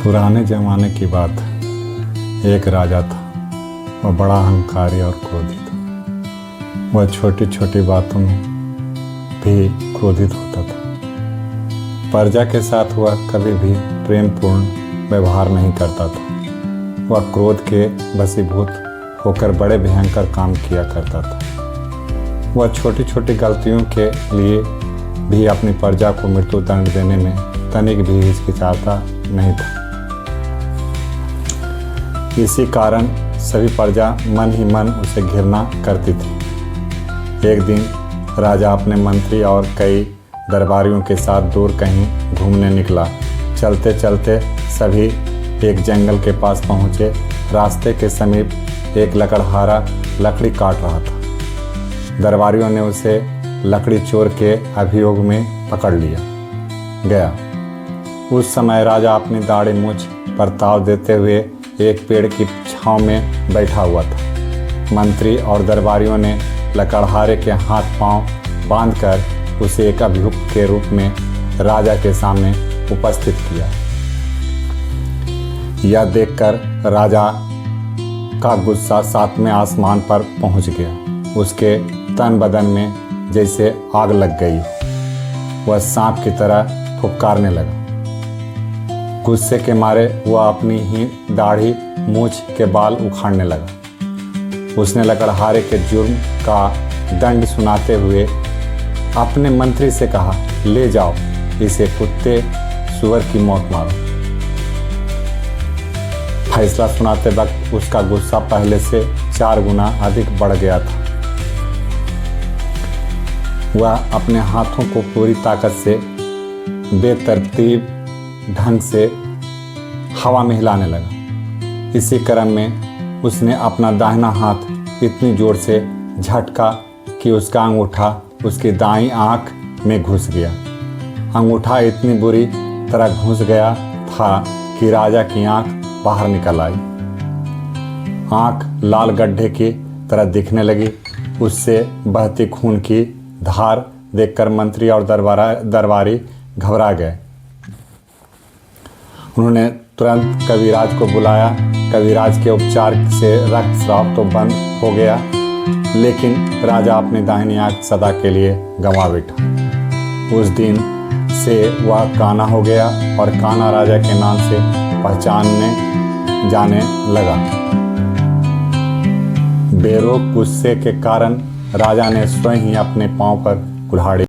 पुराने ज़माने की बात। एक राजा था, वह बड़ा अहंकारी और क्रोधी था। वह छोटी छोटी बातों में भी क्रोधित होता था। प्रजा के साथ वह कभी भी प्रेमपूर्ण व्यवहार नहीं करता था। वह क्रोध के वशीभूत होकर बड़े भयंकर काम किया करता था। वह छोटी छोटी गलतियों के लिए भी अपनी प्रजा को मृत्युदंड देने में तनिक भी हिचकिचाता नहीं था। इसी कारण सभी प्रजा मन ही मन उसे घृणा करती थी। एक दिन राजा अपने मंत्री और कई दरबारियों के साथ दूर कहीं घूमने निकला। चलते चलते सभी एक जंगल के पास पहुँचे। रास्ते के समीप एक लकड़हारा लकड़ी काट रहा था। दरबारियों ने उसे लकड़ी चोर के अभियोग में पकड़ लिया गया। उस समय राजा अपनी दाढ़ी मूंछ पर ताव देते हुए एक पेड़ की छांव में बैठा हुआ था। मंत्री और दरबारियों ने लकड़हारे के हाथ पांव बांधकर उसे एक अभियुक्त के रूप में राजा के सामने उपस्थित किया। यह देखकर राजा का गुस्सा सातवें आसमान पर पहुंच गया। उसके तन बदन में जैसे आग लग गई। वह सांप की तरह फुफकारने लगा। गुस्से के मारे वह अपनी ही दाढ़ी मूंछ के बाल उखाड़ने लगा। उसने लकड़हारे के जुर्म का दंड सुनाते हुए अपने मंत्री से कहा, ले जाओ इसे कुत्ते सुअर की मौत मारो। फैसला सुनाते वक्त उसका गुस्सा पहले से 4 गुना अधिक बढ़ गया था। वह अपने हाथों को पूरी ताकत से बेतरतीब ढंग से हवा में हिलाने लगा। इसी क्रम में उसने अपना दाहिना हाथ इतनी जोर से झटका कि उसका अंगूठा उसकी दाईं आंख में घुस गया। अंगूठा इतनी बुरी तरह घुस गया था कि राजा की आंख बाहर निकल आई। आंख लाल गड्ढे की तरह दिखने लगी। उससे बहती खून की धार देखकर मंत्री और दरबारी घबरा गए। उन्होंने तुरंत कविराज को बुलाया। कविराज के उपचार से रक्तस्राव तो बंद हो गया, लेकिन राजा अपनी दाहिनी आंख सदा के लिए गंवा बैठा। उस दिन से वह काना हो गया और काना राजा के नाम से पहचानने जाने लगा। बेरोक गुस्से के कारण राजा ने स्वयं ही अपने पांव पर कुल्हाड़ी